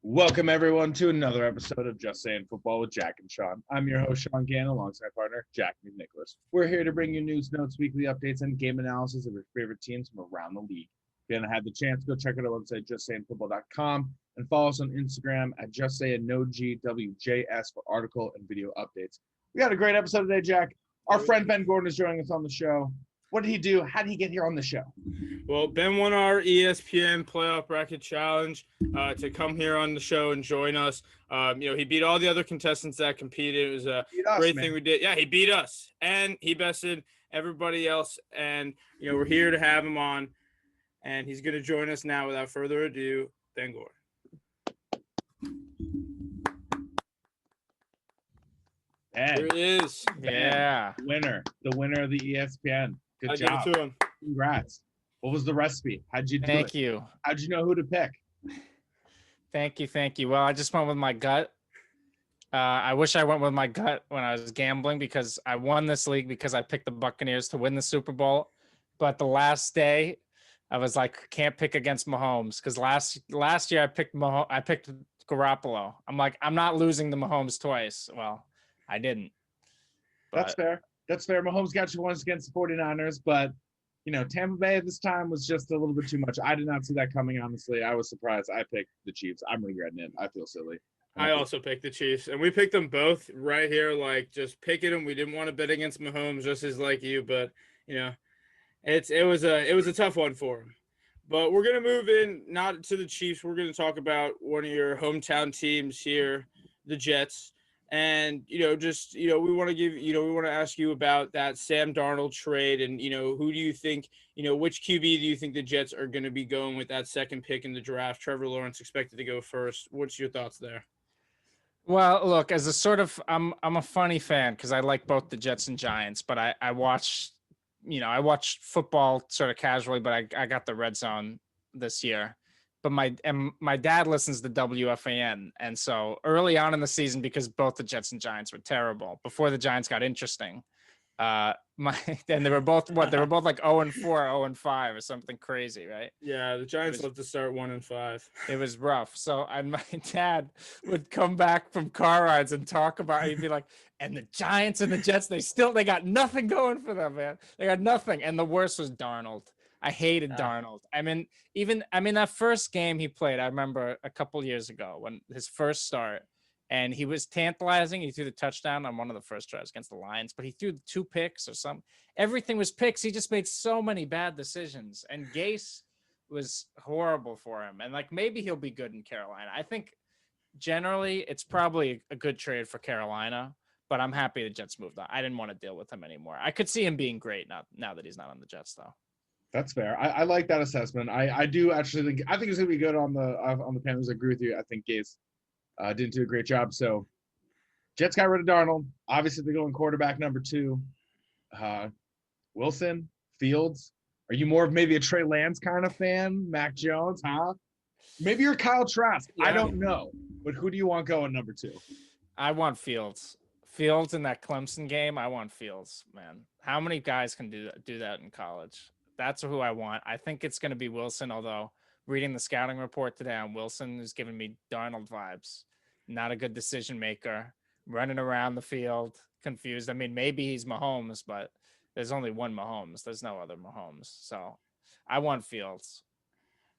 Welcome, everyone, to another episode of Just Saying Football with Jack and Sean. I'm your host, Sean Gann, alongside partner, Jack McNicholas. We're here to bring you news, notes, weekly updates, and game analysis of your favorite teams from around the league. If you haven't had the chance, go check out our website, justsayingfootball.com, and follow us on Instagram at JustSayingNoGWJS for article and video updates. We got a great episode today, Jack. Our friend Ben Gordon is joining us on the show. What did he do? How did he get here on the show? Well, Ben won our ESPN Playoff Bracket Challenge to come here on the show and join us. He beat all the other contestants that competed. It was a great thing we did. Yeah, he beat us, and he bested everybody else. And, we're here to have him on, and he's going to join us now. Without further ado, Ben Gordon. Here he is. Yeah. The winner of the ESPN. Good job. Give it to him. Congrats. What was the recipe? How'd you do it? Thank you. How'd you know who to pick? Thank you. Well, I just went with my gut. I wish I went with my gut when I was gambling because I won this league because I picked the Buccaneers to win the Super Bowl. But the last day, I was like, can't pick against Mahomes because last year I picked Garoppolo. I'm like, I'm not losing to Mahomes twice. Well, I didn't. But That's fair. Mahomes got you once against the 49ers, but, Tampa Bay at this time was just a little bit too much. I did not see that coming, honestly. I was surprised. I picked the Chiefs. I'm regretting it. I feel silly. I also picked the Chiefs, and we picked them both right here, like just picking them. We didn't want to bet against Mahomes just as like you, but, it was a tough one for him. But we're going to move in, not to the Chiefs. We're going to talk about one of your hometown teams here, the Jets. And, we want to ask you about that Sam Darnold trade and, who do you think, which QB do you think the Jets are going to be going with that second pick in the draft? Trevor Lawrence expected to go first. What's your thoughts there? Well, look, as a sort of, I'm a funny fan because I like both the Jets and Giants, but I watch football sort of casually, but I got the Red Zone this year. But my dad listens to WFAN, and so early on in the season, because both the Jets and Giants were terrible, before the Giants got interesting, and they were both like 0-4, 0-5 or something crazy, right? Yeah, the Giants love to start 1-5. It was rough. So my dad would come back from car rides and talk about. He'd be like, "And the Giants and the Jets, they got nothing going for them, man. They got nothing." And the worst was Darnold. I hated Darnold. That first game he played, I remember a couple years ago when his first start, and he was tantalizing. He threw the touchdown on one of the first drives against the Lions, but he threw 2 picks or something. Everything was picks. He just made so many bad decisions, and Gase was horrible for him. And maybe he'll be good in Carolina. I think generally it's probably a good trade for Carolina, but I'm happy the Jets moved on. I didn't want to deal with him anymore. I could see him being great now that he's not on the Jets, though. That's fair. I like that assessment. I do actually think it's going to be good on the Panthers. I agree with you. I think Gase didn't do a great job. So Jets got rid of Darnold. Obviously, they're going quarterback number 2. Wilson, Fields. Are you more of maybe a Trey Lance kind of fan? Mac Jones, huh? Maybe you're Kyle Trask. Yeah. I don't know. But who do you want going number 2? I want Fields. Fields in that Clemson game, I want Fields, man. How many guys can do that in college? That's who I want. I think it's going to be Wilson, although reading the scouting report today on Wilson is giving me Darnold vibes. Not a good decision maker, running around the field, confused. Maybe he's Mahomes, but there's only one Mahomes. There's no other Mahomes. So I want Fields.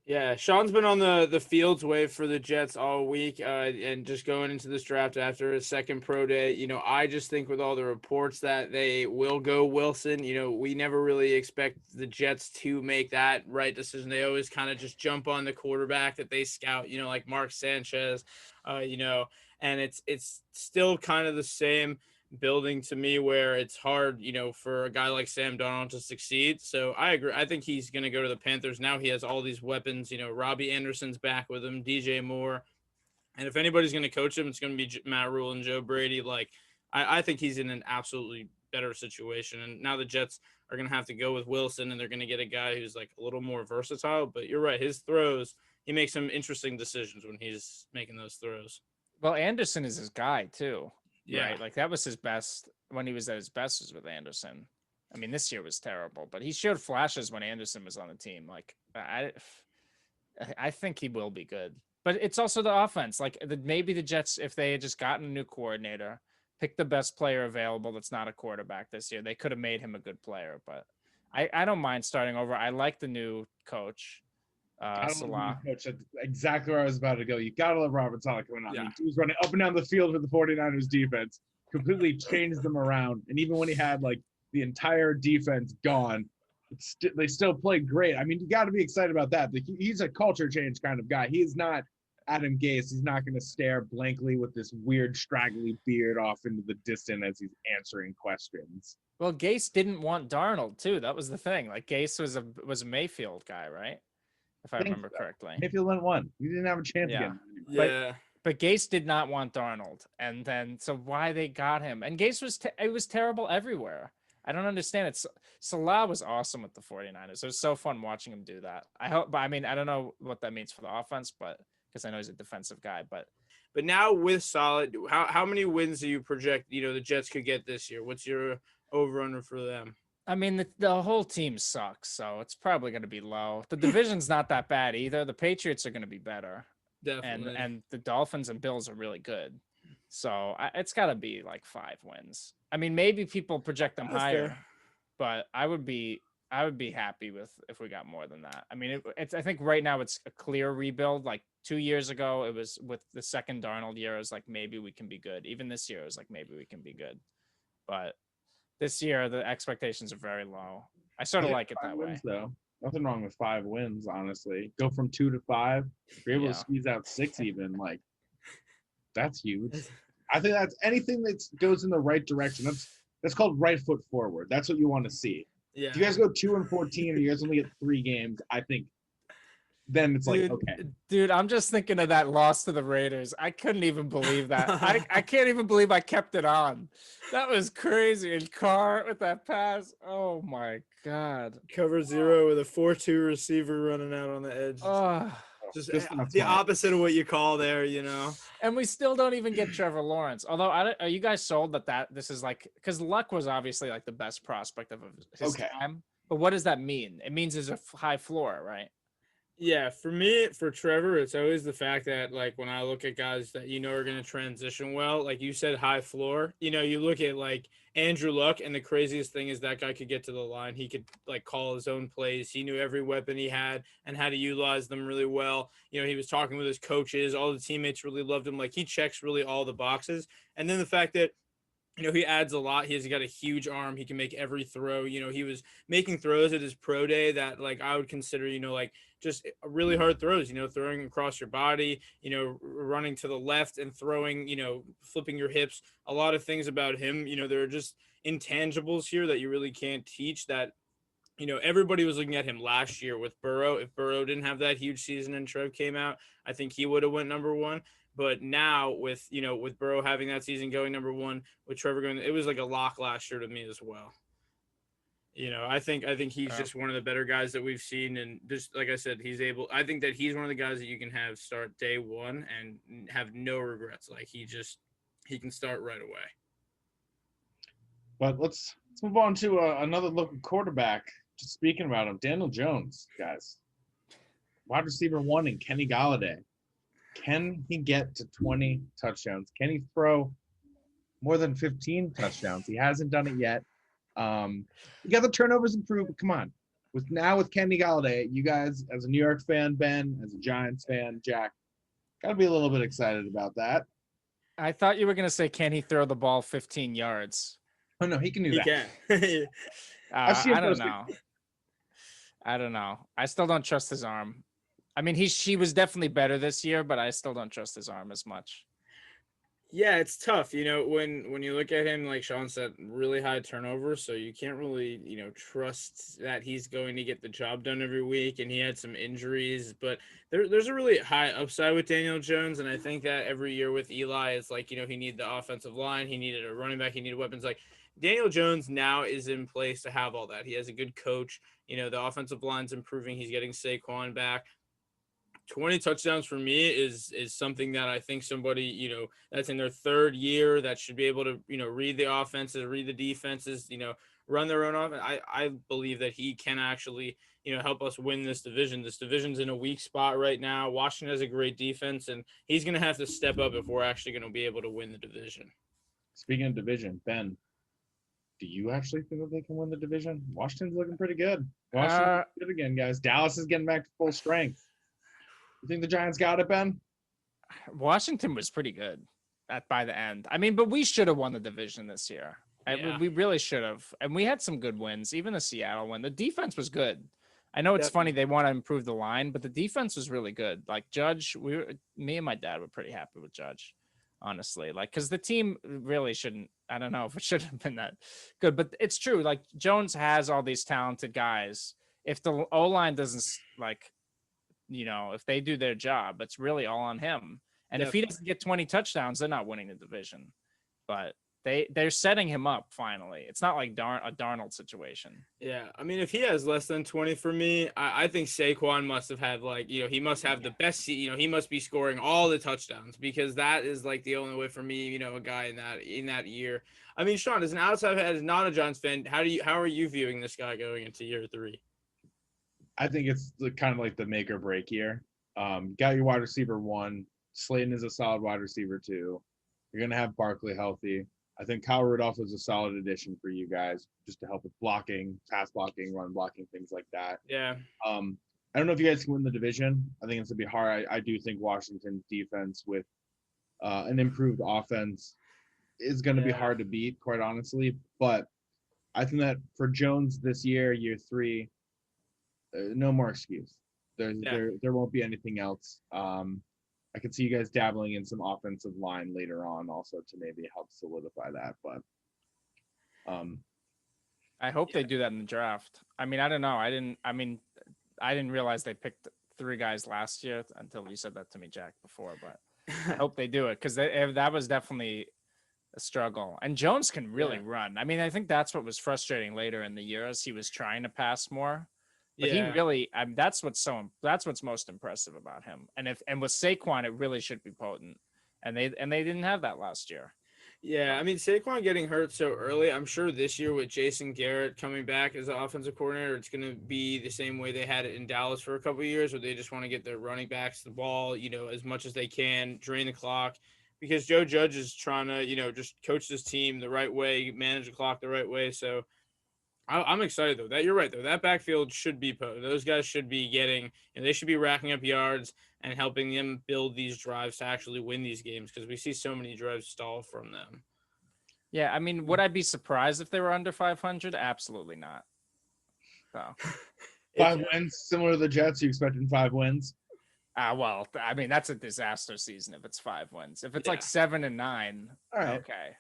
Yeah, Sean's been on the Fields wave for the Jets all week, and just going into this draft after his second pro day. I just think with all the reports that they will go Wilson, we never really expect the Jets to make that right decision. They always kind of just jump on the quarterback that they scout, like Mark Sanchez, and it's still kind of the same building to me where it's hard, for a guy like Sam Darnold to succeed. So I agree. I think he's going to go to the Panthers. Now he has all these weapons, Robbie Anderson's back with him, DJ Moore. And if anybody's going to coach him, it's going to be Matt Rule and Joe Brady. I think he's in an absolutely better situation. And now the Jets are going to have to go with Wilson, and they're going to get a guy who's a little more versatile. But you're right. His throws, he makes some interesting decisions when he's making those throws. Well, Anderson is his guy too. Yeah. Right? That was his best when he was at his best was with Anderson. This year was terrible, but he showed flashes when Anderson was on the team. I think he will be good. But it's also the offense. Like maybe the Jets, if they had just gotten a new coordinator, picked the best player available that's not a quarterback this year, they could have made him a good player. But I don't mind starting over. I like the new coach, Salah. Coach, that's exactly where I was about to go. You got to love Robert Saleh coming on. Yeah. I mean, he was running up and down the field for the 49ers defense, completely changed them around. And even when he had like the entire defense gone, they still played great. I mean, you got to be excited about that. He's a culture change kind of guy. He is not Adam Gase. He's not going to stare blankly with this weird straggly beard off into the distance as he's answering questions. Well, Gase didn't want Darnold too. That was the thing. Like Gase was a Mayfield guy, right? If I remember correctly. Mayfield went one. He didn't have a chance again. Yeah. But Gase did not want Darnold, and then so why they got him? And Gase it was terrible everywhere. I don't understand it. Salah was awesome with the 49ers. It was so fun watching him do that. I hope, but I mean, I don't know what that means for the offense, but because I know he's a defensive guy. But now with Salah, how many wins do you project? The Jets could get this year. What's your over/under for them? I mean, the whole team sucks, so it's probably going to be low. The division's not that bad either. The Patriots are going to be better. Definitely. And the Dolphins and Bills are really good. So it's got to be like 5 wins. I mean, maybe people project them higher, fair. But I would be happy if we got more than that. I mean, I think right now it's a clear rebuild. Like 2 years ago, it was with the second Darnold year, it was like maybe we can be good. Even this year, it was like maybe we can be good. But this year, the expectations are very low. I sort of like it that way. Though. Nothing wrong with 5 wins, honestly. Go from 2 to 5. If you're able to squeeze out 6 even, like, that's huge. I think that's anything that goes in the right direction. That's called right foot forward. That's what you want to see. Yeah. If you guys go 2-14 and you guys only get 3 games, I think then it's like, okay. Dude, I'm just thinking of that loss to the Raiders. I couldn't even believe that. I can't even believe I kept it on. That was crazy. And Carr with that pass. Oh my God. Cover 0 with a 4-2 receiver running out on the edge. Just the opposite of what you call there, And we still don't even get Trevor Lawrence. Although, are you guys sold that this is like, because Luck was obviously like the best prospect of his time. But what does that mean? It means there's a high floor, right? Yeah, for me, for Trevor, it's always the fact that, like, when I look at guys that are going to transition well, like you said, high floor, you look at, like, Andrew Luck, and the craziest thing is that guy could get to the line. He could, like, call his own plays. He knew every weapon he had and how to utilize them really well. He was talking with his coaches. All the teammates really loved him. Like, he checks really all the boxes. And then the fact that, he adds a lot. He's got a huge arm. He can make every throw. He was making throws at his pro day that, like, I would consider, like, just really hard throws, throwing across your body, running to the left and throwing, flipping your hips. A lot of things about him, there are just intangibles here that you really can't teach that, everybody was looking at him last year with Burrow. If Burrow didn't have that huge season and Trev came out, I think he would have went number 1. But now with Burrow having that season going number 1, with Trevor going, it was like a lock last year to me as well. I think he's just one of the better guys that we've seen. And just like I said, I think that he's one of the guys that you can have start day 1 and have no regrets. Like he can start right away. But let's move on to another look at quarterback. Just speaking about him, Daniel Jones, guys. Wide receiver 1 in Kenny Golladay. Can he get to 20 touchdowns? Can he throw more than 15 touchdowns? He hasn't done it yet. You got the turnovers improved, but come on. With Kenny Golladay, you guys, as a New York fan, Ben, as a Giants fan, Jack, got to be a little bit excited about that. I thought you were going to say, can he throw the ball 15 yards? Oh, no, he can do that. He can. I don't know. I still don't trust his arm. I mean, she was definitely better this year, but I still don't trust his arm as much. Yeah, it's tough. When you look at him, like Sean said, really high turnover, so you can't really, trust that he's going to get the job done every week, and he had some injuries, but there's a really high upside with Daniel Jones, and I think that every year with Eli, it's like, he needed the offensive line, he needed a running back, he needed weapons. Like, Daniel Jones now is in place to have all that. He has a good coach. The offensive line's improving. He's getting Saquon back. 20 touchdowns for me is something that I think somebody, that's in their 3rd year that should be able to, read the offenses, read the defenses, run their own offense, I believe that he can actually, help us win this division. This division's in a weak spot right now. Washington has a great defense, and he's going to have to step up if we're actually going to be able to win the division. Speaking of division, Ben, do you actually think that they can win the division? Washington's looking pretty good. Washington's good again, guys. Dallas is getting back to full strength. You think the Giants got it, Ben? Washington was pretty good by the end. I mean, but we should have won the division this year. Yeah. We really should have. And we had some good wins, even the Seattle win. The defense was good. I know it's funny they want to improve the line, but the defense was really good. Like Judge, me and my dad were pretty happy with Judge, honestly. Like, because the team really shouldn't. I don't know if it should have been that good, but it's true. Like Jones has all these talented guys. If the O-line doesn't if they do their job, it's really all on him. And if he doesn't get 20 touchdowns, they're not winning the division. But they're setting him up finally. It's not like a Darnold situation. Yeah, I mean, if he has less than 20 for me, I think Saquon must have had he must have the best. He must be scoring all the touchdowns because that is like the only way for me. A guy in that year. I mean, Sean, as an outside as not a Giants fan, how are you viewing this guy going into year 3? I think it's kind of like the make or break year. Got your wide receiver 1. Slayton is a solid wide receiver 2. You're going to have Barkley healthy. I think Kyle Rudolph was a solid addition for you guys just to help with blocking, pass blocking, run blocking, things like that. Yeah. I don't know if you guys can win the division. I think it's going to be hard. I do think Washington's defense with an improved offense is going to be hard to beat, quite honestly. But I think that for Jones this year 3, no more excuse. There won't be anything else. I could see you guys dabbling in some offensive line later on also to maybe help solidify that. But I hope they do that in the draft. I mean, I don't know. I didn't realize they picked 3 guys last year until you said that to me, Jack, before. But I hope they do it because that was definitely a struggle. And Jones can really run. I mean, I think that's what was frustrating later in the year as he was trying to pass more. But he really, that's what's most impressive about him. And with Saquon, it really should be potent. And they didn't have that last year. Yeah, I mean, Saquon getting hurt so early, I'm sure this year with Jason Garrett coming back as the offensive coordinator, it's going to be the same way they had it in Dallas for a couple of years where they just want to get their running backs the ball, as much as they can, drain the clock. Because Joe Judge is trying to, just coach this team the right way, manage the clock the right way. So I'm excited though. You're right though. That backfield should be those guys should be getting, they should be racking up yards and helping them build these drives to actually win these games because we see so many drives stall from them. Yeah, I mean, would I be surprised if they were under 500? Absolutely not. So 5 wins, similar to the Jets. You expecting 5 wins? Well, I mean, that's a disaster season if it's 5 wins. If it's like 7 and 9, okay.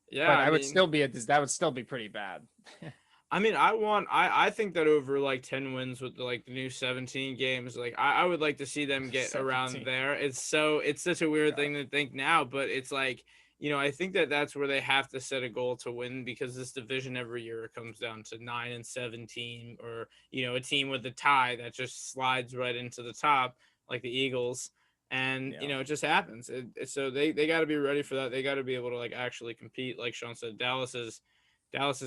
Yeah, but that would still be pretty bad. I mean, I think that over like 10 wins with the new 17 games, I would like to see them get 17. Around there. It's such a weird thing to think now, but it's like, I think that's where they have to set a goal to win because this division every year comes down to 9 and 17 or, a team with a tie that just slides right into the top like the Eagles. And, it just happens. So they got to be ready for that. They got to be able to actually compete. Like Sean said, Dallas is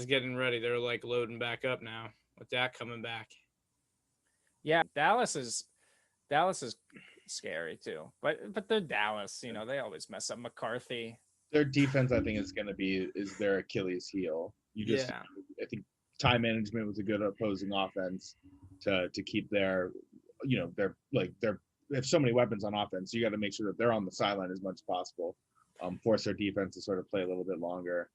getting ready. They're loading back up now with Dak coming back. Yeah, Dallas is scary too. But they're Dallas. They always mess up. McCarthy. Their defense, I think, is their Achilles heel. I think time management was a good opposing offense to keep their they have so many weapons on offense. So you got to make sure that they're on the sideline as much as possible. Force their defense to sort of play a little bit longer.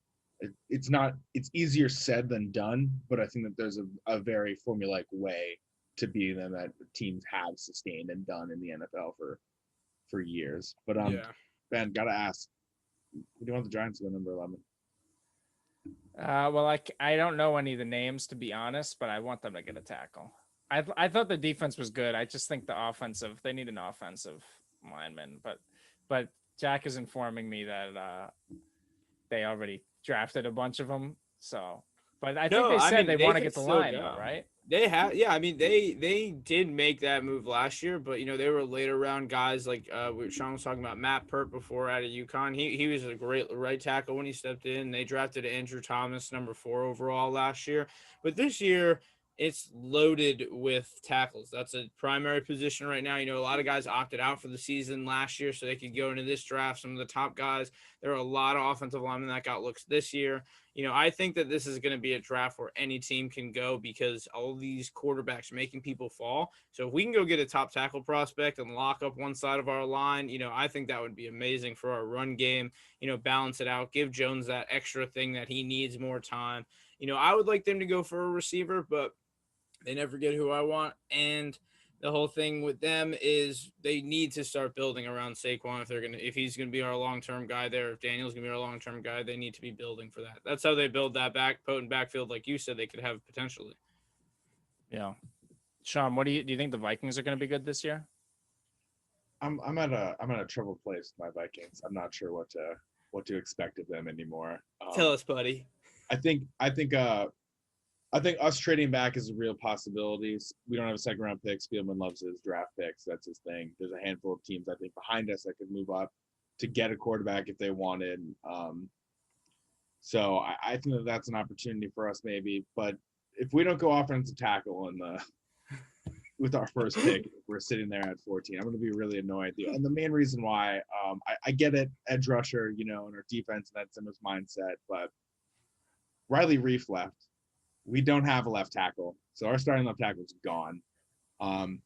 It's easier said than done, but I think that there's a very formulaic way to be them that teams have sustained and done in the NFL for years. But Ben, gotta ask, who do you want the Giants to go number 11? Well, I don't know any of the names to be honest, but I want them to get a tackle. I thought the defense was good. I just think they need an offensive lineman, but Jack is informing me that they already drafted a bunch of them. So, but I think they said they want to get the line, though, right? They have, yeah. I mean, they did make that move last year, but they were later round guys like Sean was talking about Matt Pert before out of UConn. He was a great right tackle when he stepped in. They drafted Andrew Thomas, number 4 overall last year, but this year it's loaded with tackles. That's a primary position right now. A lot of guys opted out for the season last year so they could go into this draft. Some of the top guys. There are a lot of offensive linemen that got looks this year. I think that this is going to be a draft where any team can go because all these quarterbacks are making people fall. So if we can go get a top tackle prospect and lock up one side of our line, I think that would be amazing for our run game, balance it out, give Jones that extra thing that he needs more time. I would like them to go for a receiver, but they never get who I want. And the whole thing with them is they need to start building around Saquon if he's gonna be our long-term guy there. If Daniel's gonna be our long-term guy, they need to be building for that. That's how they build that potent backfield, like you said, they could have potentially. Yeah. Sean, what do you think the Vikings are going to be good this year? I'm at a troubled place with my Vikings. I'm not sure what to expect of them anymore. Tell us, buddy. I think us trading back is a real possibility. We don't have a second round pick. Spielman loves his draft picks. That's his thing. There's a handful of teams I think behind us that could move up to get a quarterback if they wanted. So I think that's an opportunity for us maybe. But if we don't go offensive tackle with our first pick, we're sitting there at 14. I'm going to be really annoyed. And the main reason why I get it, edge rusher, in our defense, and that's Zimmer's mindset. But Riley Reif left. We don't have a left tackle, so our starting left tackle is gone. One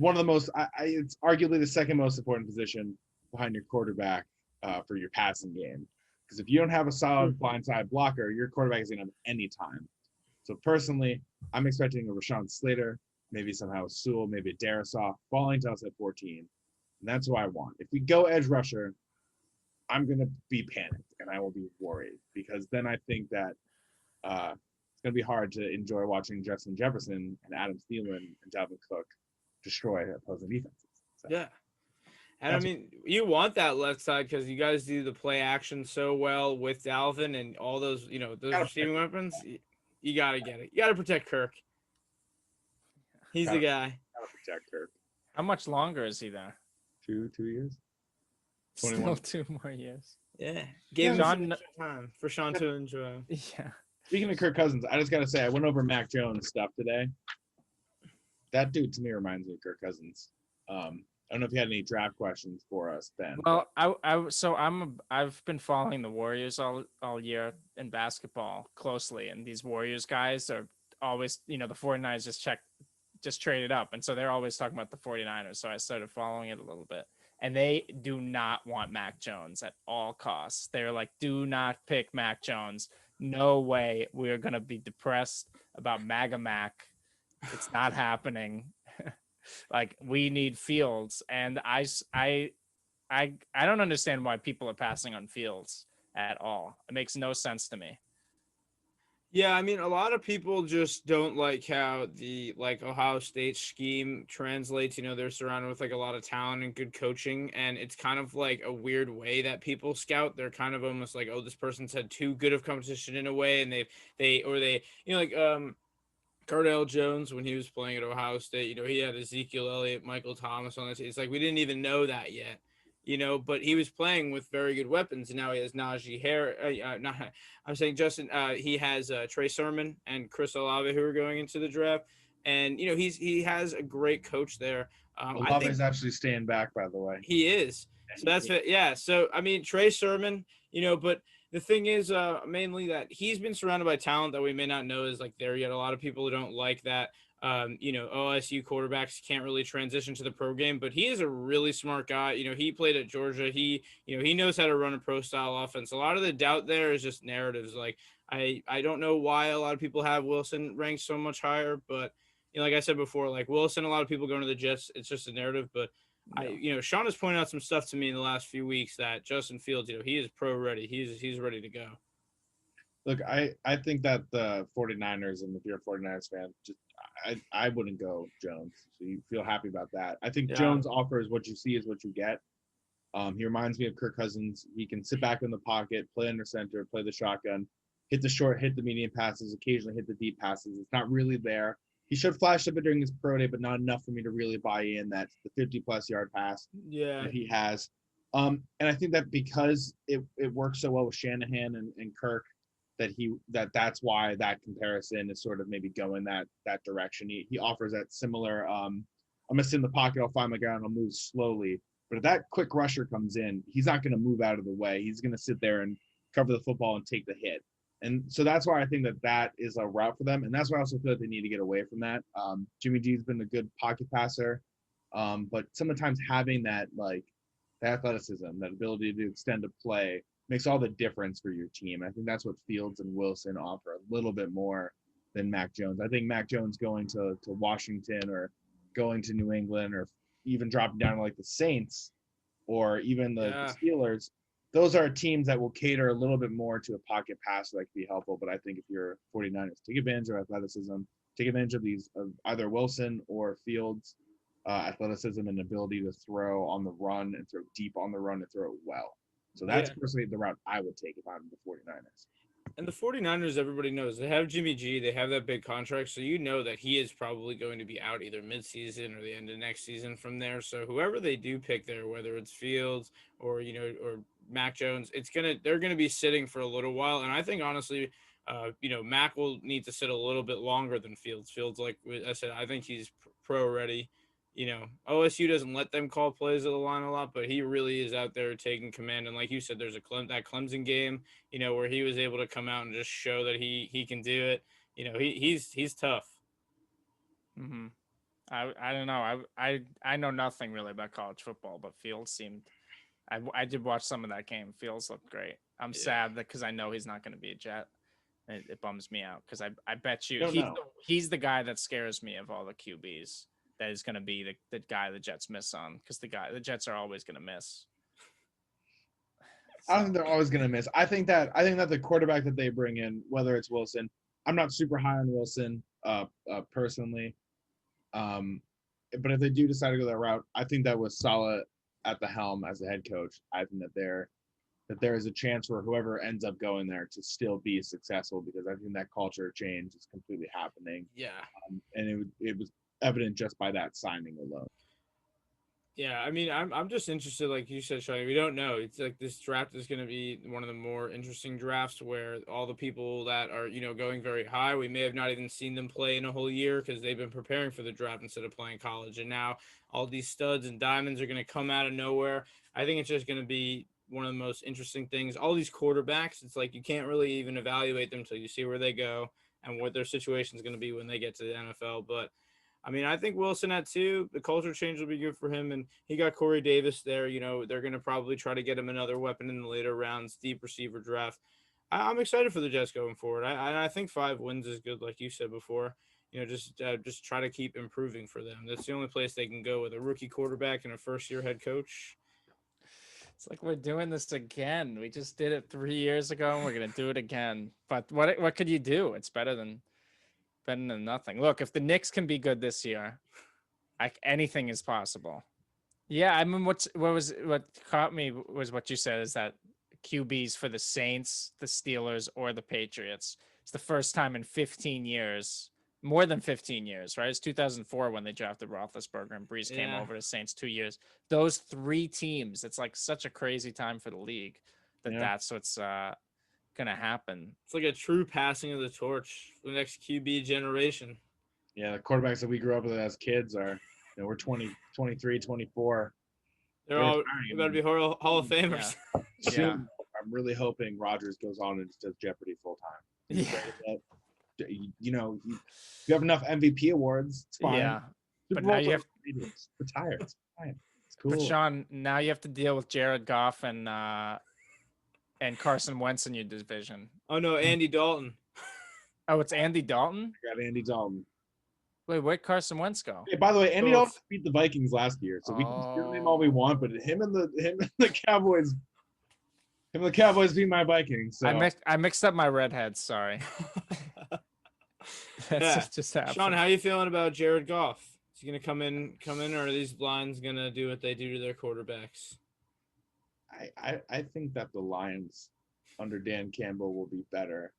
of the most, it's arguably the second most important position behind your quarterback for your passing game. Because if you don't have a solid blindside blocker, your quarterback is going to have any time. So personally, I'm expecting a Rashawn Slater, maybe somehow Sewell, maybe a Darisaw falling to us at 14. And that's what I want. If we go edge rusher, I'm going to be panicked and I will be worried because then I think that it's going to be hard to enjoy watching Justin Jefferson and Adam Thielen and Dalvin Cook destroy opposing defenses. So, yeah. And I mean, you want that left side because you guys do the play action so well with Dalvin and all those, those receiving weapons. You got to get it. You got to protect Kirk. He's the guy. Got to protect Kirk. How much longer is he there? 2 years? 21. Still 2 more years. Yeah. Give him some time for Sean to enjoy. Yeah. Speaking of Kirk Cousins, I just got to say, I went over Mac Jones stuff today. That dude to me reminds me of Kirk Cousins. I don't know if you had any draft questions for us, Ben. Well, I've been following the Warriors all year in basketball closely, and these Warriors guys are always, the 49ers just traded up, and so they're always talking about the 49ers. So I started following it a little bit, and they do not want Mac Jones at all costs. They're like, do not pick Mac Jones. No way we're gonna be depressed about MAGA Mac. It's not happening. Like we need Fields, and I don't understand why people are passing on Fields at all. It makes no sense to me. Yeah, I mean, a lot of people just don't like how the Ohio State scheme translates. They're surrounded with a lot of talent and good coaching, and it's kind of like a weird way that people scout. They're kind of almost like, oh, this person's had too good of competition in a way, and Cardale Jones when he was playing at Ohio State. He had Ezekiel Elliott, Michael Thomas on this. It's like we didn't even know that yet. But he was playing with very good weapons, and now he has Najee Harris. I'm saying Justin. He has Trey Sermon and Chris Olave who are going into the draft, and he has a great coach there. Olave is actually staying back, by the way. He is. So that's it. Yeah. So I mean, Trey Sermon. But the thing is, mainly that he's been surrounded by talent that we may not know is there yet. A lot of people who don't like that. OSU quarterbacks can't really transition to the pro game, but he is a really smart guy. He played at Georgia. He knows how to run a pro style offense. A lot of the doubt there is just narratives. I don't know why a lot of people have Wilson ranked so much higher, but like I said before, Wilson, a lot of people going to the Jets. It's just a narrative, but Sean has pointed out some stuff to me in the last few weeks that Justin Fields, he is pro ready. He's ready to go. Look, I think that the 49ers, and if you're a 49ers fan, I wouldn't go Jones. So you feel happy about that. I think Jones offers what you see is what you get. He reminds me of Kirk Cousins. He can sit back in the pocket, play under center, play the shotgun, hit the short, hit the medium passes, occasionally hit the deep passes. It's not really there. he should flash a bit during his pro day, but not enough for me to really buy in that the 50+ yard pass Yeah. that he has. And I think that because it works so well with Shanahan and Kirk, that's why that comparison is sort of maybe going that direction. He offers that similar. I'm gonna sit in the pocket, I'll find my guy, and I'll move slowly. But if that quick rusher comes in, he's not gonna move out of the way. He's gonna sit there and cover the football and take the hit. And so that's why I think that is a route for them. And that's why I also feel like they need to get away from that. Jimmy G's been a good pocket passer, but sometimes having that the athleticism, that ability to extend a play makes all the difference for your team. I think that's what Fields and Wilson offer a little bit more than Mac Jones. I think Mac Jones going to Washington or going to New England or even dropping down to like the Saints or even the Steelers, those are teams that will cater a little bit more to a pocket pass that can be helpful. But I think if you're 49ers, take advantage of athleticism, take advantage of either Wilson or Fields' athleticism and ability to throw on the run and throw deep on the run and throw it well. So that's personally the route I would take if I'm the 49ers. And the 49ers, everybody knows, they have Jimmy G. They have that big contract, so you know that he is probably going to be out either midseason or the end of next season from there. So whoever they do pick there, whether it's Fields or or Mac Jones, they're gonna be sitting for a little while. And I think honestly, Mac will need to sit a little bit longer than Fields. Fields, like I said, I think he's pro ready. OSU doesn't let them call plays at the line a lot, but he really is out there taking command. And like you said, there's that Clemson game, where he was able to come out and just show that he can do it. He's tough. Mm-hmm. I don't know. I know nothing really about college football, but Fields seemed. I did watch some of that game. Fields looked great. I'm sad because I know he's not going to be a Jet. It bums me out because I bet you he's the guy that scares me of all the QBs. That is going to be the guy the Jets miss on because the Jets are always going to miss. I don't think they're always going to miss. I think that the quarterback that they bring in, whether it's Wilson, I'm not super high on Wilson personally. But if they do decide to go that route, I think that with Saleh at the helm as the head coach, I think that there is a chance for whoever ends up going there to still be successful because I think that culture change is completely happening. Yeah. And it was evident just by that signing alone. Yeah, I mean, I'm just interested, like you said, Shawnee. We don't know. It's like this draft is going to be one of the more interesting drafts where all the people that are, going very high, we may have not even seen them play in a whole year because they've been preparing for the draft instead of playing college. And now all these studs and diamonds are going to come out of nowhere. I think it's just going to be one of the most interesting things. All these quarterbacks, it's like you can't really even evaluate them until you see where they go and what their situation is going to be when they get to the NFL. But I mean, I think Wilson at 2, the culture change will be good for him. And he got Corey Davis there. They're going to probably try to get him another weapon in the later rounds, deep receiver draft. I'm excited for the Jets going forward. I think 5 wins is good, like you said before. Just try to keep improving for them. That's the only place they can go with a rookie quarterback and a first-year head coach. It's like we're doing this again. We just did it 3 years ago, and we're going to do it again. But what could you do? It's better than nothing. Look, if the Knicks can be good this year, anything is possible. Yeah, I mean, what caught me was what you said is that QBs for the Saints, the Steelers, or the Patriots. It's the first time in 15 years, more than 15 years, right? It's 2004 when they drafted Roethlisberger and Brees came over to Saints 2 years. Those 3 teams, it's like such a crazy time for the league that's what's gonna happen. It's like a true passing of the torch for the next QB generation. Yeah, the quarterbacks that we grew up with as kids are, we're 20, 23, 24. They're all about to be Hall of Famers. Yeah. I'm really hoping Rodgers goes on and does Jeopardy full time. You have enough MVP awards. It's fine. Yeah, but now you have retire. It's fine. It's cool. But Sean, now you have to deal with Jared Goff and Carson Wentz in your division. Oh no, Andy Dalton. Oh, it's Andy Dalton? I got Andy Dalton. Wait, where'd Carson Wentz go? Hey, by the way, Andy Dalton beat the Vikings last year, so we can scream him all we want, but him and the Cowboys beat my Vikings. So. I mixed up my redheads, sorry. That's just happened. Sean, how are you feeling about Jared Goff? Is he gonna come in, or are these Lions gonna do what they do to their quarterbacks? I think that the Lions under Dan Campbell will be better,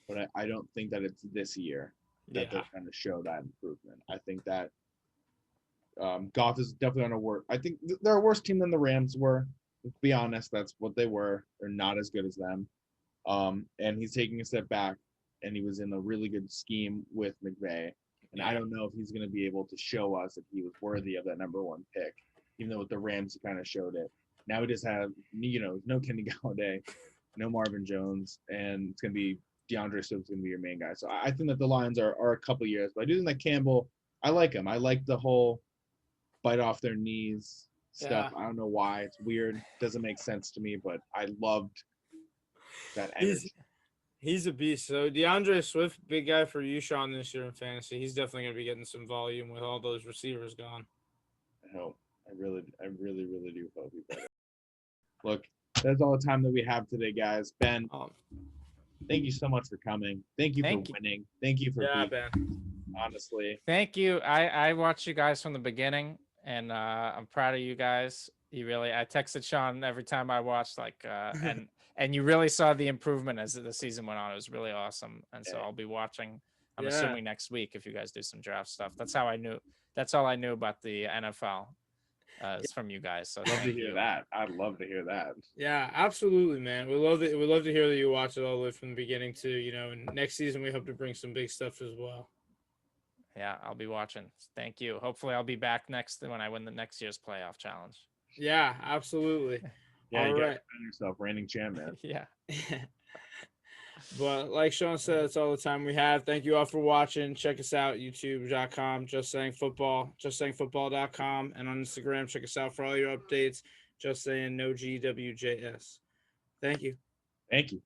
but I don't think that it's this year. that they'll kind of show that improvement. I think that Goff is definitely on a worse. I think they're a worse team than the Rams were. To be honest, that's what they were. They're not as good as them. And he's taking a step back, and he was in a really good scheme with McVay. And I don't know if he's going to be able to show us that he was worthy of that number 1 pick, even though with the Rams he kind of showed it. Now we just have, no Kenny Galladay, no Marvin Jones, and it's going to be DeAndre Swift's going to be your main guy. So I think that the Lions are a couple years, but I do think that Campbell, I like him. I like the whole bite off their knees stuff. I don't know why. It's weird. Doesn't make sense to me, but I loved that energy. He's a beast. So DeAndre Swift, big guy for you, Sean, this year in fantasy. He's definitely going to be getting some volume with all those receivers gone. I hope. I really do hope he better. Look, that's all the time that we have today, guys. Ben, thank you so much for coming. Thank you for winning. Thank you for being, Ben. Honestly. Thank you. I watched you guys from the beginning, and I'm proud of you guys. I texted Sean every time I watched, and you really saw the improvement as the season went on. It was really awesome. And so I'll be watching, I'm assuming next week, if you guys do some draft stuff. That's all I knew about the NFL. Is from you guys. So love to hear that. I'd love to hear that. Yeah, absolutely, man. We love to hear that you watch it all the way from the beginning too. And next season we hope to bring some big stuff as well. Yeah, I'll be watching. Thank you. Hopefully I'll be back when I win the next year's playoff challenge. Yeah, absolutely. Yeah, you gotta find yourself reigning champ, man. Yeah. But like Sean said, that's all the time we have. Thank you all for watching. Check us out, youtube.com, Just Saying Football, justsayingfootball.com, and on Instagram, check us out for all your updates. Just Saying No GWJS. Thank you. Thank you.